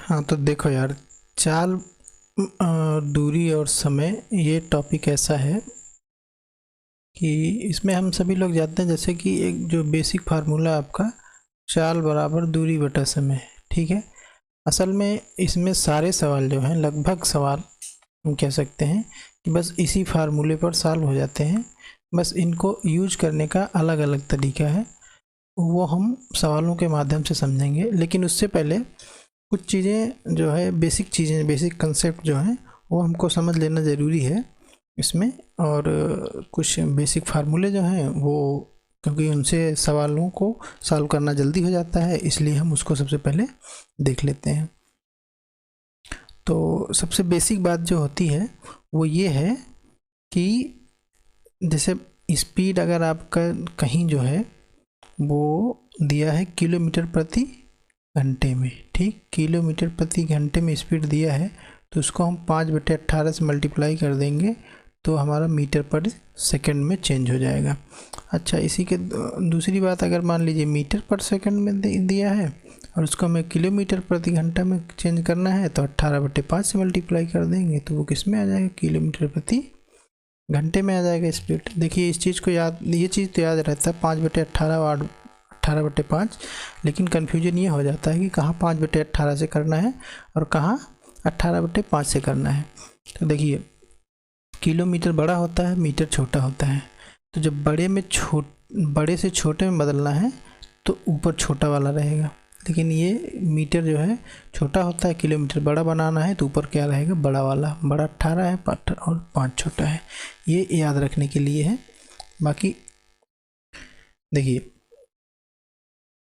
हाँ तो देखो यार, चाल, दूरी और समय, ये टॉपिक ऐसा है कि इसमें हम सभी लोग जानते हैं, जैसे कि एक जो बेसिक फार्मूला आपका चाल बराबर दूरी बटा समय, ठीक है। असल में इसमें सारे सवाल जो हैं, लगभग सवाल हम कह सकते हैं कि बस इसी फार्मूले पर सॉल्व हो जाते हैं। बस इनको यूज करने का अलग अलग तरीका है, वो हम सवालों के माध्यम से समझेंगे। लेकिन उससे पहले कुछ चीज़ें जो है, बेसिक चीज़ें, बेसिक कंसेप्ट जो हैं वो हमको समझ लेना ज़रूरी है इसमें। और कुछ बेसिक फार्मूले जो हैं वो, क्योंकि उनसे सवालों को सॉल्व करना जल्दी हो जाता है, इसलिए हम उसको सबसे पहले देख लेते हैं। तो सबसे बेसिक बात जो होती है वो ये है कि जैसे स्पीड अगर आपका कहीं जो है वो दिया है किलोमीटर प्रति घंटे में, ठीक, किलोमीटर प्रति घंटे में स्पीड दिया है, तो उसको हम 5/18 से मल्टीप्लाई कर देंगे तो हमारा मीटर पर सेकंड में चेंज हो जाएगा। अच्छा, इसी के दूसरी बात, अगर मान लीजिए मीटर पर सेकंड में दिया है और उसको हमें किलोमीटर प्रति घंटा में चेंज करना है, तो 18/5 से मल्टीप्लाई कर देंगे तो वो किस में आ जाएगा, किलोमीटर प्रति घंटे में आ जाएगा स्पीड। देखिए इस चीज़ को याद, ये चीज़ तो याद रहता है 5/18 और 18/5, लेकिन कन्फ्यूजन ये हो जाता है कि कहाँ 5/18 से करना है और कहाँ 18/5 से करना है। तो देखिए किलोमीटर बड़ा होता है, मीटर छोटा होता है, तो जब बड़े से छोटे में बदलना है तो ऊपर छोटा वाला रहेगा, लेकिन ये मीटर जो है छोटा होता है, किलोमीटर बड़ा बनाना है तो ऊपर क्या रहेगा, बड़ा वाला। बड़ा 18 है और 5 छोटा है, ये याद रखने के लिए है। बाकी देखिए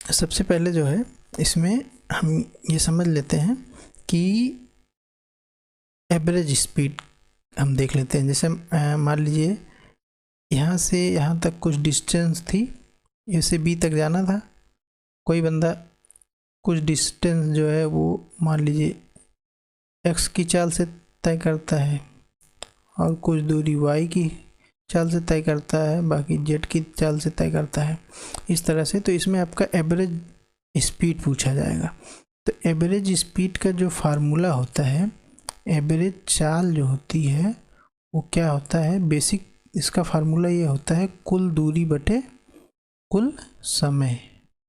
सबसे पहले जो है इसमें हम ये समझ लेते हैं कि एवरेज स्पीड हम देख लेते हैं। जैसे मान लीजिए यहाँ से यहाँ तक कुछ डिस्टेंस थी, ए से बी तक जाना था, कोई बंदा कुछ डिस्टेंस जो है वो मान लीजिए एक्स की चाल से तय करता है और कुछ दूरी वाई की चाल से तय करता है, बाकी जेड की चाल से तय करता है, इस तरह से। तो इसमें आपका एवरेज स्पीड पूछा जाएगा। तो एवरेज स्पीड का जो फार्मूला होता है, एवरेज चाल जो होती है वो क्या होता है, बेसिक इसका फार्मूला ये होता है कुल दूरी बटे कुल समय,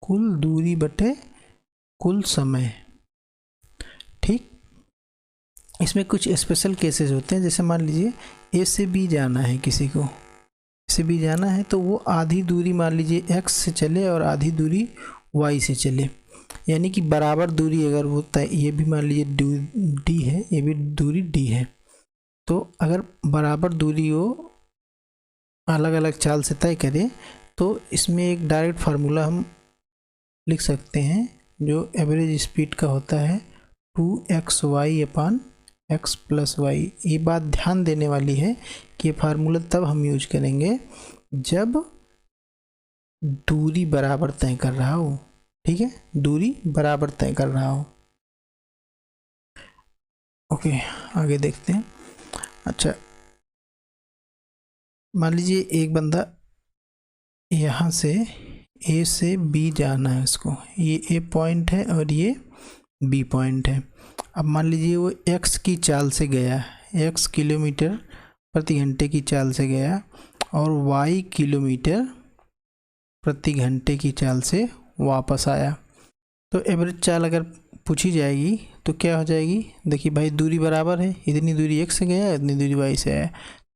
कुल दूरी बटे कुल समय, ठीक। इसमें कुछ स्पेशल केसेस होते हैं, जैसे मान लीजिए ए से बी जाना है, किसी को ए से बी जाना है तो वो आधी दूरी मान लीजिए एक्स से चले और आधी दूरी वाई से चले, यानी कि बराबर दूरी अगर वो तय, ये भी मान लीजिए डी है, ये भी दूरी डी है, तो अगर बराबर दूरी हो अलग अलग चाल से तय करें तो इसमें एक डायरेक्ट फार्मूला हम लिख सकते हैं जो एवरेज स्पीड का होता है 2xy/x + y। ये बात ध्यान देने वाली है कि ये फार्मूला तब हम यूज करेंगे जब दूरी बराबर तय कर रहा हो, ठीक है, दूरी बराबर तय कर रहा हो। ओके, आगे देखते हैं। अच्छा, मान लीजिए एक बंदा यहाँ से ए से बी जाना है उसको, ये ए पॉइंट है और ये बी पॉइंट है। अब मान लीजिए वो एक्स की चाल से गया, एक्स किलोमीटर प्रति घंटे की चाल से गया और वाई किलोमीटर प्रति घंटे की चाल से वापस आया। तो एवरेज चाल अगर पूछी जाएगी तो क्या हो जाएगी, देखिए भाई दूरी बराबर है, इतनी दूरी एक्स से गया, इतनी दूरी वाई से आया,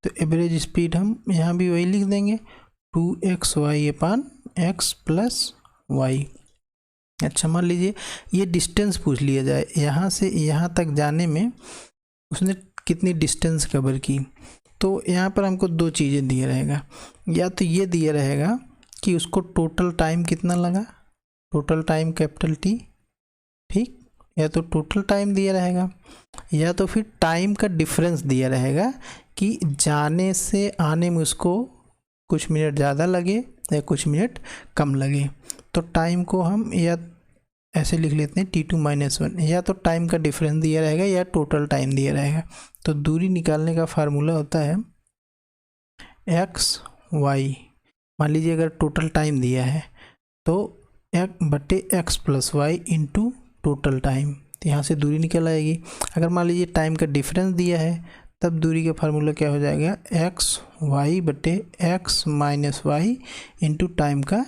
तो एवरेज स्पीड हम यहाँ भी वही लिख देंगे 2xy/x + y। अच्छा, मान लीजिए ये डिस्टेंस पूछ लिया जाए, यहाँ से यहाँ तक जाने में उसने कितनी डिस्टेंस कवर की, तो यहाँ पर हमको दो चीज़ें दिया रहेगा, या तो ये दिया रहेगा कि उसको टोटल टाइम कितना लगा, टोटल टाइम कैपिटल टी, ठीक, या तो टोटल टाइम दिया रहेगा, या तो फिर टाइम का डिफरेंस दिया रहेगा कि जाने से आने में उसको कुछ मिनट ज़्यादा लगे या कुछ मिनट कम लगे। तो टाइम को हम या ऐसे लिख लेते हैं t2 - 1, या तो टाइम का डिफरेंस दिया रहेगा या टोटल टाइम दिया रहेगा। तो दूरी निकालने का फार्मूला होता है x y। मान लीजिए अगर टोटल टाइम दिया है तो x/x + y × टोटल टाइम, तो यहाँ से दूरी निकल आएगी। अगर मान लीजिए टाइम का डिफरेंस दिया है तब दूरी का फार्मूला क्या हो जाएगा, एक्स वाई बटे X minus Y into time का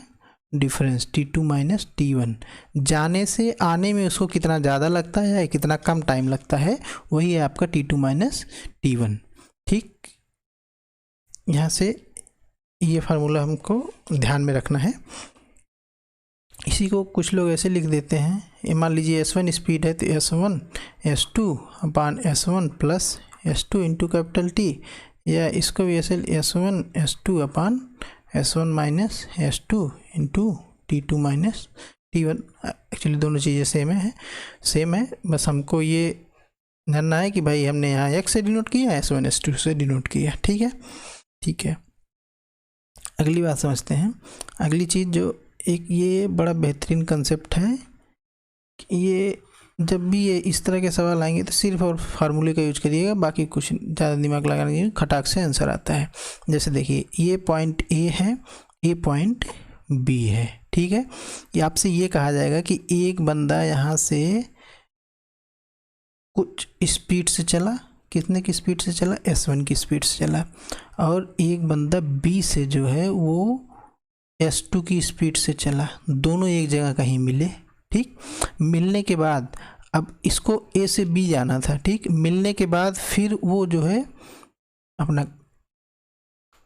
डिफरेंस T2 माइनस T1। जाने से आने में उसको कितना ज़्यादा लगता है या कितना कम टाइम लगता है, वही है आपका T2 माइनस T1। ठीक, यहाँ से ये फार्मूला हमको ध्यान में रखना है। इसी को कुछ लोग ऐसे लिख देते हैं, ये मान लीजिए S1 स्पीड है तो S1 S2 अपान S1 plus S2 into capital T, या इसको भी ऐसे S1 S2 अपान S1 minus S2 into T2 minus T1। Actually दोनों चीज़ें सेम है, बस हमको ये जानना है कि भाई हमने यहाँ x से डिनोट किया, S1 S2 से डिनोट किया। ठीक है। अगली बात समझते हैं। अगली चीज़ जो एक ये बड़ा बेहतरीन कंसेप्ट है, ये जब भी ये इस तरह के सवाल आएंगे तो सिर्फ और फार्मूले का यूज करिएगा, बाकी कुछ ज़्यादा दिमाग लगाने की, खटाक से आंसर आता है। जैसे देखिए ये पॉइंट ए है, ये पॉइंट बी है। ठीक है, ये आपसे ये कहा जाएगा कि एक बंदा यहाँ से कुछ स्पीड से चला, कितने की स्पीड से चला, S1 की स्पीड से चला, और एक बंदा बी से जो है वो S2 की स्पीड से चला। दोनों एक जगह कहीं मिले। ठीक, मिलने के बाद अब इसको A से B जाना था। ठीक, मिलने के बाद फिर वो जो है अपना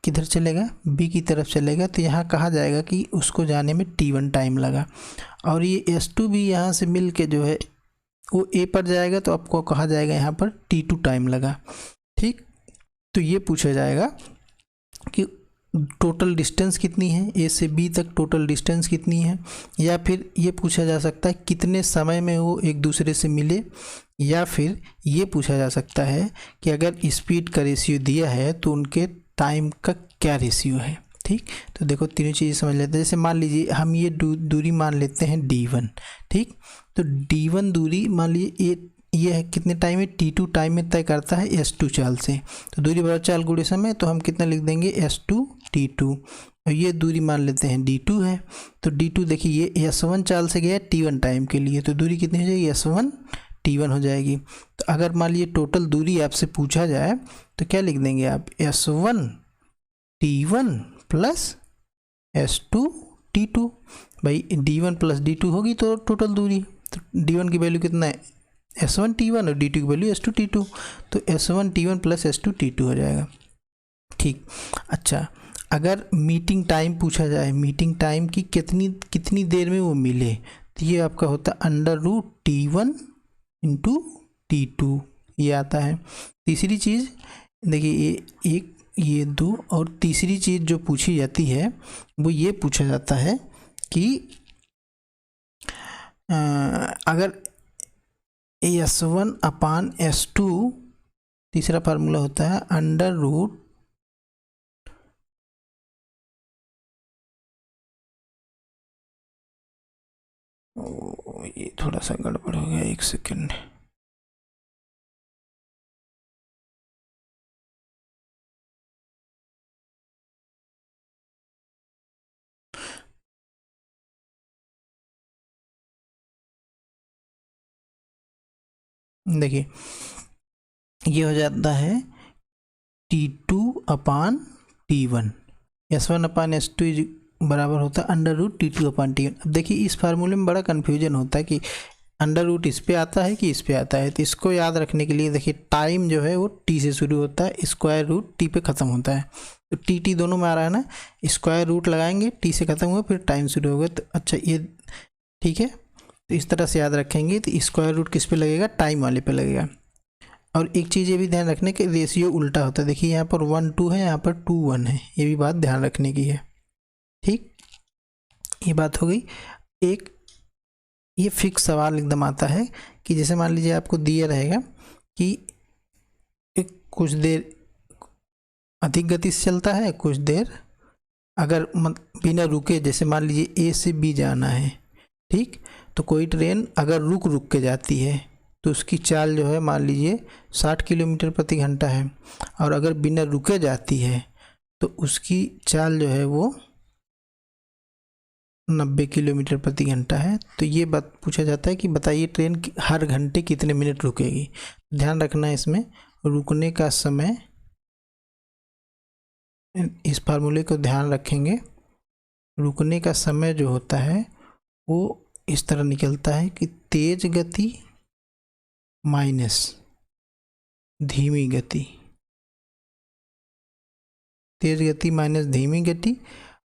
किधर चलेगा, B की तरफ चलेगा, तो यहाँ कहा जाएगा कि उसको जाने में T1 टाइम लगा, और ये S2 भी यहाँ से मिल के जो है वो A पर जाएगा, तो आपको कहा जाएगा यहाँ पर T2 टाइम लगा। ठीक, तो ये पूछा जाएगा कि टोटल डिस्टेंस कितनी है, ए से बी तक टोटल डिस्टेंस कितनी है, या फिर ये पूछा जा सकता है कितने समय में वो एक दूसरे से मिले, या फिर ये पूछा जा सकता है कि अगर स्पीड का रेशियो दिया है तो उनके टाइम का क्या रेशियो है। ठीक, तो देखो तीनों चीज़ें समझ लेते हैं। जैसे मान लीजिए हम ये दूरी मान लेते हैं D1। ठीक, तो D1 दूरी मान लीजिए ये है कितने टाइम में, T2 टाइम में तय करता है S2 चाल से, तो दूरी बराबर चाल गुणे समय, तो हम कितना लिख देंगे S2 T2। और ये दूरी मान लेते हैं D2 है, तो D2 देखिए ये S1 चाल से गया T1 टाइम के लिए, तो दूरी कितनी हो जाएगी, S1 T1 हो जाएगी। तो अगर मान लीजिए टोटल दूरी आपसे पूछा जाए तो क्या लिख देंगे आप, S1 T1 plus S2 T2। भाई D1 प्लस D2 होगी तो टोटल दूरी, तो D1 की वैल्यू कितना है, S1 T1, और D2 की वैल्यू S2 T2, तो S1 T1 plus S2 T2 हो जाएगा। ठीक, अच्छा अगर मीटिंग टाइम पूछा जाए, मीटिंग टाइम की कितनी देर में वो मिले, तो ये आपका होता है √T1 इंटू T2, ये आता है। तीसरी चीज़ देखिए ये एक, ये दो, और तीसरी चीज़ जो पूछी जाती है वो ये पूछा जाता है कि अगर S1 अपान S2, तीसरा फार्मूला होता है √ ये थोड़ा सा गड़बड़ हो गया, एक सेकेंड। देखिए ये हो जाता है T2 अपान T1, S1 अपान S2 बराबर होता है √T2 अपान T1। अब देखिए इस फार्मूले में बड़ा कन्फ्यूजन होता है कि √ इस पे आता है कि इस पे आता है, तो इसको याद रखने के लिए देखिए टाइम जो है वो T से शुरू होता है, स्क्वायर रूट T पे ख़त्म होता है, तो T दोनों में आ रहा है ना, स्क्वायर रूट लगाएंगे, T से ख़त्म हुआ फिर टाइम शुरू होगा। तो अच्छा ये ठीक है, तो इस तरह से याद रखेंगे, तो स्क्वायर रूट किस पे लगेगा, टाइम वाले पे लगेगा। और एक चीज़ ये भी ध्यान रखने के रेशियो उल्टा होता है, देखिए यहाँ पर 1:2 है, यहाँ पर 2:1 है, ये भी बात ध्यान रखने की है। ठीक, ये बात हो गई। एक ये फिक्स सवाल एकदम आता है कि जैसे मान लीजिए आपको दिया रहेगा कि एक कुछ देर अधिक गति से चलता है, कुछ देर अगर बिना रुके, जैसे मान लीजिए A से B जाना है। ठीक, तो कोई ट्रेन अगर रुक के जाती है तो उसकी चाल जो है मान लीजिए 60 किलोमीटर प्रति घंटा है, और अगर बिना रुके जाती है तो उसकी चाल जो है वो 90 किलोमीटर प्रति घंटा है, तो ये बात पूछा जाता है कि बताइए ट्रेन हर घंटे कितने मिनट रुकेगी। ध्यान रखना है इसमें रुकने का समय, इस फार्मूले को ध्यान रखेंगे। रुकने का समय जो होता है वो इस तरह निकलता है कि तेज गति माइनस धीमी गति, तेज गति माइनस धीमी गति,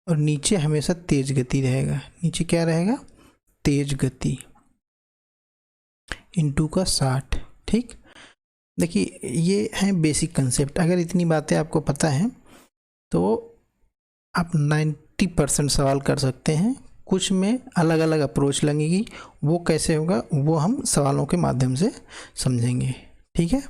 और नीचे हमेशा तेज गति रहेगा। नीचे क्या रहेगा? तेज गति इंटू का 60। ठीक, देखिए ये है बेसिक कंसेप्ट। अगर इतनी बातें आपको पता हैं तो आप 90% सवाल कर सकते हैं। कुछ में अलग अलग अप्रोच लगेगी, वो कैसे होगा वो हम सवालों के माध्यम से समझेंगे। ठीक है।